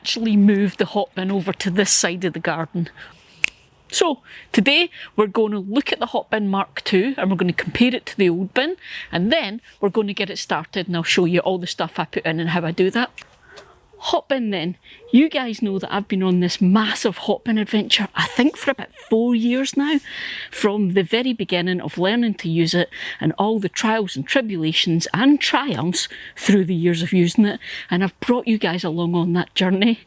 actually moved the hot bin over to this side of the garden. So today we're going to look at the hot bin Mark II and we're going to compare it to the old bin, and then we're going to get it started and I'll show you all the stuff I put in and how I do that. Hot bin then. You guys know that I've been on this massive hot bin adventure, I think for about 4 years now, from the very beginning of learning to use it and all the trials and tribulations and triumphs through the years of using it, and I've brought you guys along on that journey.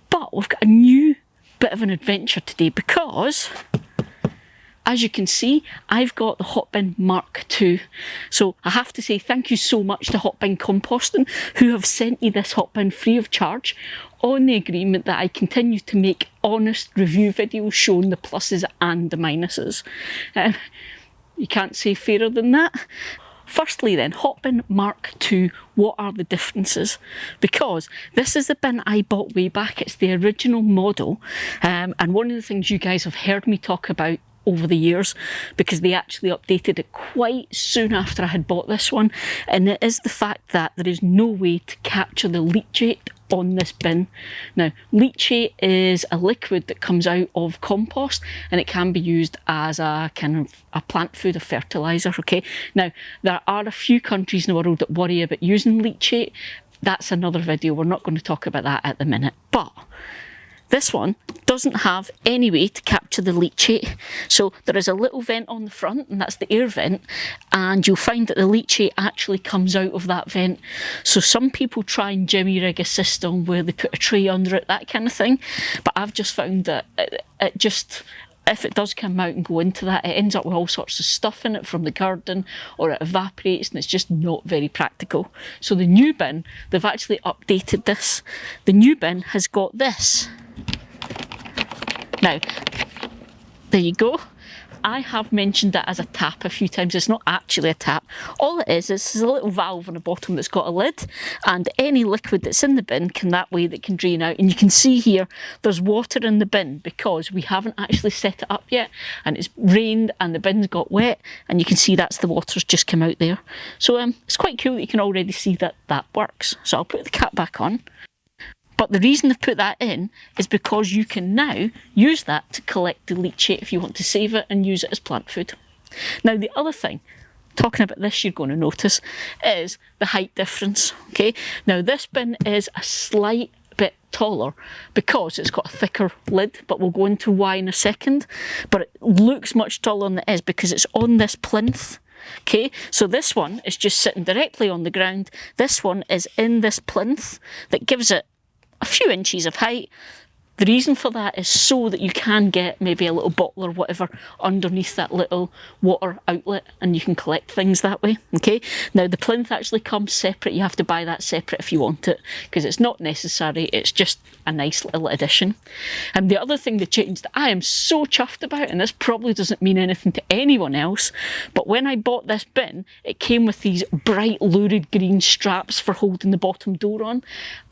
But we've got a new bit of an adventure today because, as you can see, I've got the hot bin Mark II. So I have to say thank you so much to Hotbin Composting, who have sent me this hot bin free of charge on the agreement that I continue to make honest review videos showing the pluses and the minuses. You can't say fairer than that. Firstly then, hot bin Mark II, what are the differences? Because this is the bin I bought way back, it's the original model, and one of the things you guys have heard me talk about over the years, because they actually updated it quite soon after I had bought this one, and it is the fact that there is no way to capture the leachate on this bin. Now, leachate is a liquid that comes out of compost and it can be used as a kind of a plant food, a fertiliser, okay? Now, there are a few countries in the world that worry about using leachate. That's another video, we're not going to talk about that at the minute, but this one doesn't have any way to capture the leachate. So there is a little vent on the front, and that's the air vent, and you'll find that the leachate actually comes out of that vent. So some people try and jimmy rig a system where they put a tray under it, that kind of thing, but I've just found that it just, if it does come out and go into that, it ends up with all sorts of stuff in it from the garden, or it evaporates, and it's just not very practical. So the new bin, they've actually updated this. The new bin has got this. Now, there you go. I have mentioned it as a tap a few times. It's not actually a tap. All it is a little valve on the bottom that's got a lid, and any liquid that's in the bin that can drain out. And you can see here there's water in the bin because we haven't actually set it up yet, and it's rained and the bin's got wet, and you can see that's the water's just come out there. So it's quite cool that you can already see that that works. So I'll put the cap back on. But the reason they've put that in is because you can now use that to collect the leachate if you want to save it and use it as plant food. Now, the other thing, talking about this, you're going to notice, is the height difference. Okay, now this bin is a slight bit taller because it's got a thicker lid, but we'll go into why in a second. But it looks much taller than it is because it's on this plinth. Okay, so this one is just sitting directly on the ground. This one is in this plinth that gives it a few inches of height. The reason for that is so that you can get maybe a little bottle or whatever underneath that little water outlet, and you can collect things that way. Okay, now the plinth actually comes separate. You have to buy that separate if you want it, because it's not necessary, it's just a nice little addition. And the other thing they changed that I am so chuffed about, and this probably doesn't mean anything to anyone else, but when I bought this bin, it came with these bright lurid green straps for holding the bottom door on,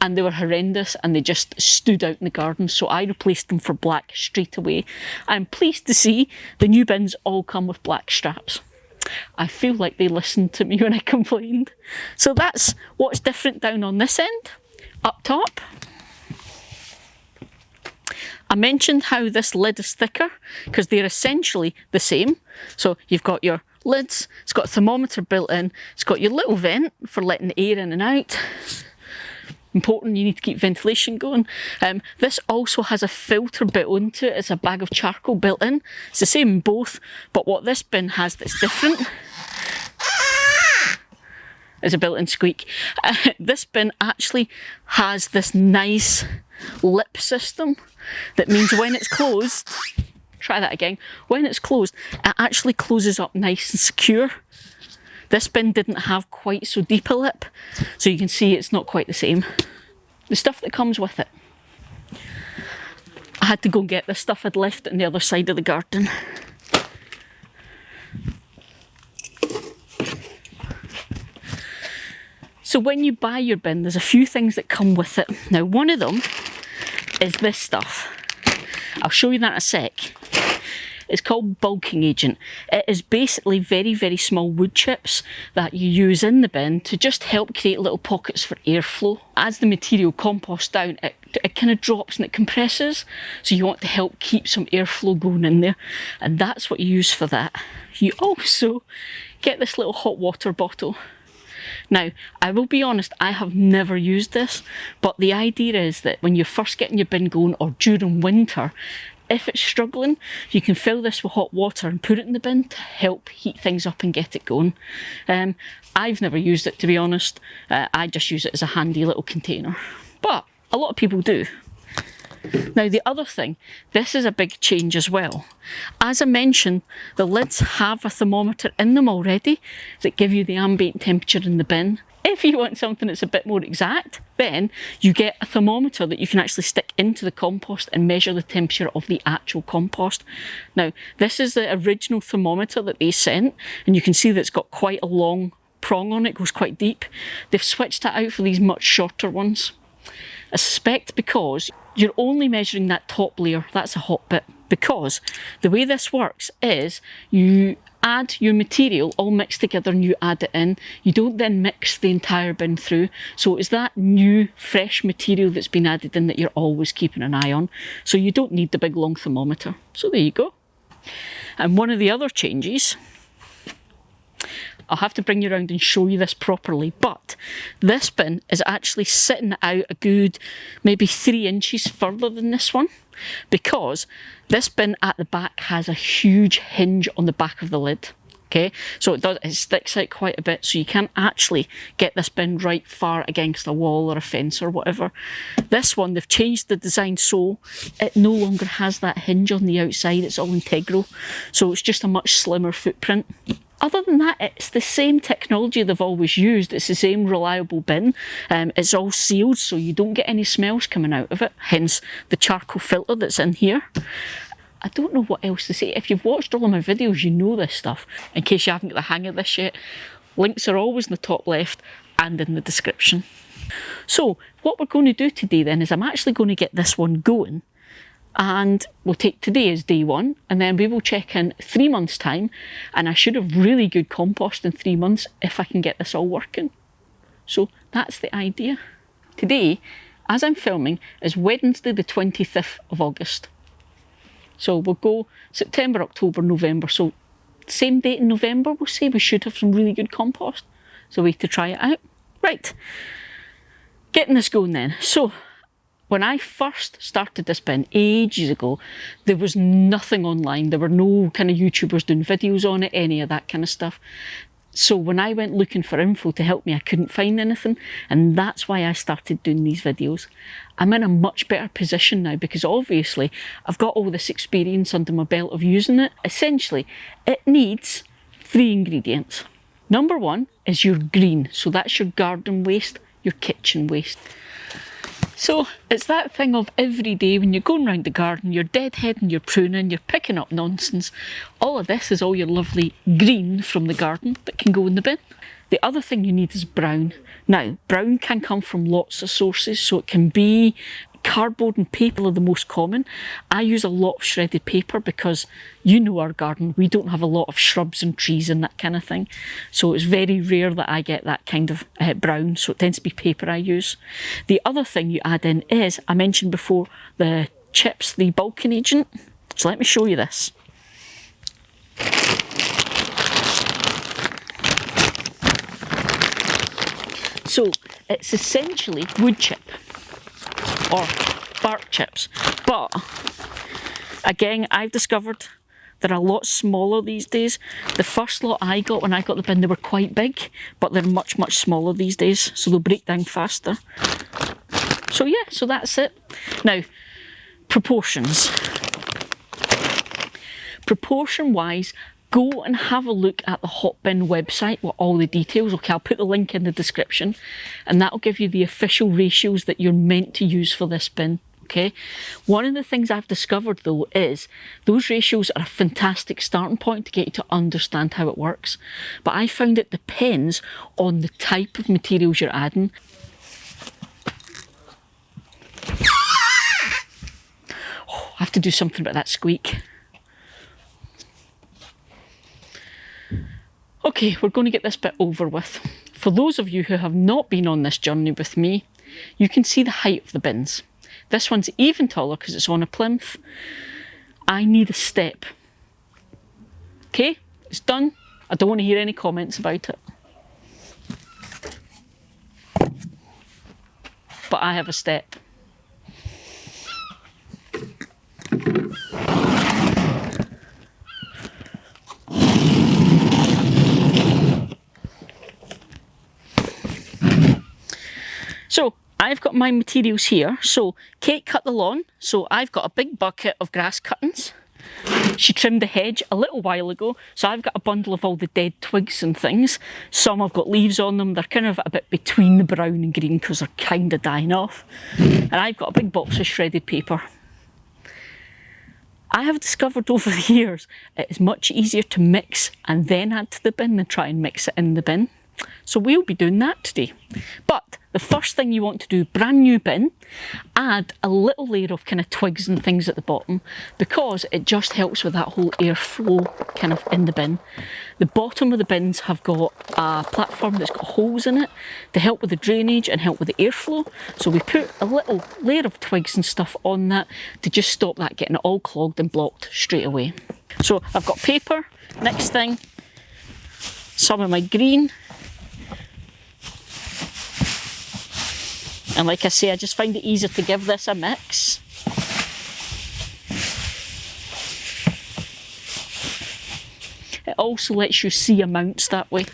and they were horrendous and they just stood out in the garden. So I replaced them for black straight away. I'm pleased to see the new bins all come with black straps. I feel like they listened to me when I complained. So that's what's different down on this end. Up top, I mentioned how this lid is thicker because they're essentially the same. So you've got your lids, it's got a thermometer built in, it's got your little vent for letting the air in and out. Important, you need to keep ventilation going. This also has a filter built into it. It's a bag of charcoal built in. It's the same in both, but what this bin has that's different is a built-in squeak. This bin actually has this nice lip system that means when it's closed, try that again, when it's closed, it actually closes up nice and secure. This bin didn't have quite so deep a lip, so you can see it's not quite the same. The stuff that comes with it. I had to go and get this stuff I'd left on the other side of the garden. So when you buy your bin, there's a few things that come with it. Now, one of them is this stuff. I'll show you that in a sec. It's called bulking agent. It is basically very, very small wood chips that you use in the bin to just help create little pockets for airflow. As the material composts down, it kind of drops and it compresses, so you want to help keep some airflow going in there, and that's what you use for that. You also get this little hot water bottle. Now, I will be honest, I have never used this, but the idea is that when you're first getting your bin going, or during winter, if it's struggling, you can fill this with hot water and put it in the bin to help heat things up and get it going. I've never used it, to be honest. I just use it as a handy little container, but a lot of people do. Now, the other thing, this is a big change as well. As I mentioned, the lids have a thermometer in them already that give you the ambient temperature in the bin. If you want something that's a bit more exact, then you get a thermometer that you can actually stick into the compost and measure the temperature of the actual compost. Now, this is the original thermometer that they sent, and you can see that it's got quite a long prong on it, goes quite deep. They've switched it out for these much shorter ones. I suspect because you're only measuring that top layer, that's a hot bit, because the way this works is you add your material all mixed together and you add it in. You don't then mix the entire bin through. So it's that new fresh material that's been added in that you're always keeping an eye on. So you don't need the big long thermometer. So there you go. And one of the other changes, I'll have to bring you around and show you this properly, but this bin is actually sitting out a good maybe 3 inches further than this one, because this bin at the back has a huge hinge on the back of the lid. Okay, so it sticks out quite a bit, so you can't actually get this bin right far against a wall or a fence or whatever. This one, they've changed the design so it no longer has that hinge on the outside, it's all integral, so it's just a much slimmer footprint. Other than that, it's the same technology they've always used. It's the same reliable bin. It's all sealed, so you don't get any smells coming out of it, hence the charcoal filter that's in here. I don't know what else to say. If you've watched all of my videos, you know this stuff. In case you haven't got the hang of this yet, links are always in the top left and in the description. So what we're going to do today then is I'm actually going to get this one going, and we'll take today as day 1, and then we will check in 3 months' time, and I should have really good compost in 3 months if I can get this all working. So that's the idea. Today, as I'm filming, is Wednesday the 25th of August. So we'll go September, October, November. So same date in November, we'll say we should have some really good compost. So we have to try it out. Right, getting this going then. So when I first started this bin ages ago, there was nothing online. There were no kind of YouTubers doing videos on it, any of that kind of stuff. So when I went looking for info to help me, I couldn't find anything. And that's why I started doing these videos. I'm in a much better position now because obviously I've got all this experience under my belt of using it. Essentially, it needs 3 ingredients. Number 1 is your green. So that's your garden waste, your kitchen waste. So it's that thing of every day when you're going around the garden, you're deadheading, you're pruning, you're picking up nonsense. All of this is all your lovely green from the garden that can go in the bin. The other thing you need is brown. Now, brown can come from lots of sources, so it can be cardboard and paper are the most common. I use a lot of shredded paper because you know our garden, we don't have a lot of shrubs and trees and that kind of thing. So it's very rare that I get that kind of brown, so it tends to be paper I use. The other thing you add in is, I mentioned before, the chips, the bulking agent. So let me show you this. So it's essentially wood chip or bark chips, but again, I've discovered they're a lot smaller these days. The first lot I got when I got the bin, they were quite big, but they're much, much smaller these days, so they'll break down faster. So yeah, so that's it. Now, proportions. Proportion-wise, go and have a look at the hotbin website with all the details. Okay, I'll put the link in the description, and that'll give you the official ratios that you're meant to use for this bin. Okay, one of the things I've discovered though is those ratios are a fantastic starting point to get you to understand how it works, but I found it depends on the type of materials you're adding. Oh, I have to do something about that squeak. Okay, we're going to get this bit over with. For those of you who have not been on this journey with me, you can see the height of the bins. This one's even taller because it's on a plinth. I need a step. Okay, it's done. I don't want to hear any comments about it. But I have a step. So I've got my materials here. So Kate cut the lawn. So I've got a big bucket of grass cuttings. She trimmed the hedge a little while ago. So I've got a bundle of all the dead twigs and things. Some have got leaves on them. They're kind of a bit between the brown and green because they're kind of dying off. And I've got a big box of shredded paper. I have discovered over the years it is much easier to mix and then add to the bin than try and mix it in the bin. So we'll be doing that today. But the first thing you want to do, brand new bin, add a little layer of kind of twigs and things at the bottom because it just helps with that whole airflow kind of in the bin. The bottom of the bins have got a platform that's got holes in it to help with the drainage and help with the airflow. So we put a little layer of twigs and stuff on that to just stop that getting all clogged and blocked straight away. So I've got paper. Next thing, some of my green. And like I say, I just find it easier to give this a mix. It also lets you see amounts that way.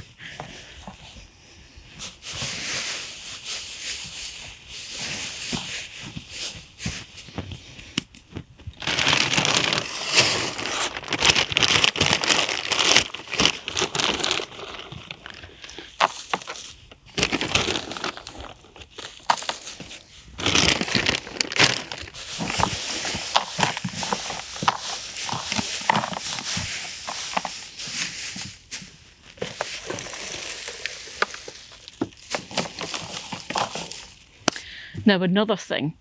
Now another thing,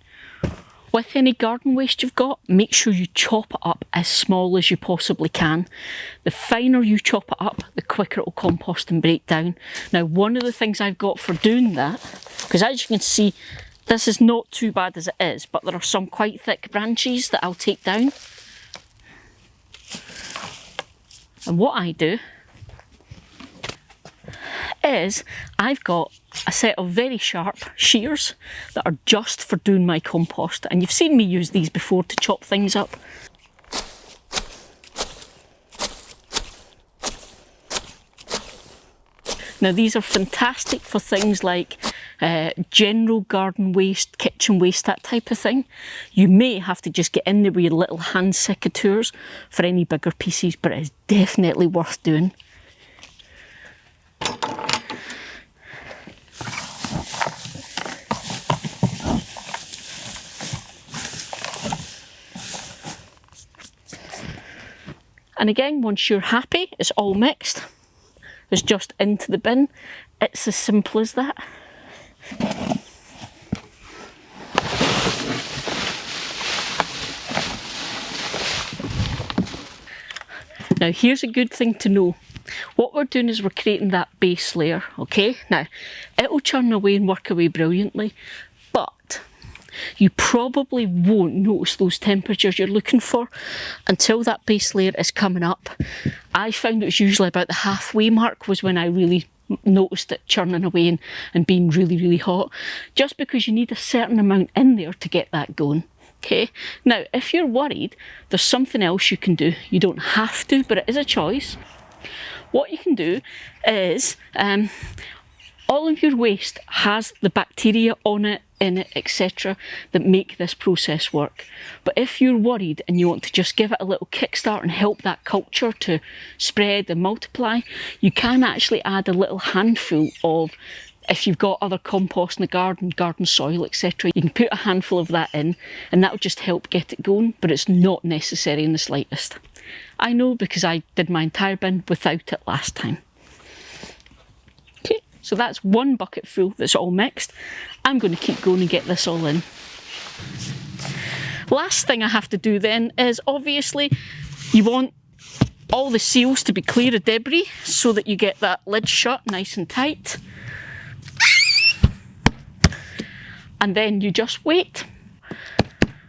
with any garden waste you've got, make sure you chop it up as small as you possibly can. The finer you chop it up, the quicker it will compost and break down. Now one of the things I've got for doing that, because as you can see, this is not too bad as it is, but there are some quite thick branches that I'll take down. And what I do is I've got a set of very sharp shears that are just for doing my compost, and you've seen me use these before to chop things up. Now these are fantastic for things like general garden waste, kitchen waste, that type of thing. You may have to just get in there with your little hand secateurs for any bigger pieces, but it is definitely worth doing. And again, once you're happy, it's all mixed, it's just into the bin. It's as simple as that. Now here's a good thing to know. What we're doing is we're creating that base layer, okay? Now, it'll churn away and work away brilliantly, but you probably won't notice those temperatures you're looking for until that base layer is coming up. I found it was usually about the halfway mark was when I really noticed it churning away and being really, really hot, just because you need a certain amount in there to get that going. Okay, now if you're worried, there's something else you can do. You don't have to, but it is a choice. What you can do is all of your waste has the bacteria on it, in it, etc. that make this process work. But if you're worried and you want to just give it a little kickstart and help that culture to spread and multiply, you can actually add a little handful of, if you've got other compost in the garden soil, etc., you can put a handful of that in and that will just help get it going, but it's not necessary in the slightest. I know because I did my entire bin without it last time. Okay, so that's one bucket full that's all mixed. I'm going to keep going and get this all in. Last thing I have to do then is obviously you want all the seals to be clear of debris so that you get that lid shut nice and tight. And then you just wait.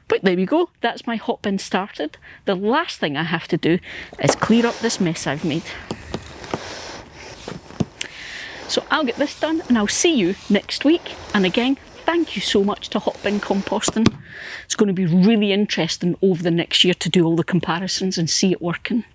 But there we go, that's my hot bin started. The last thing I have to do is clear up this mess I've made. So I'll get this done and I'll see you next week. And again, thank you so much to Hot Bin Composting. It's going to be really interesting over the next year to do all the comparisons and see it working.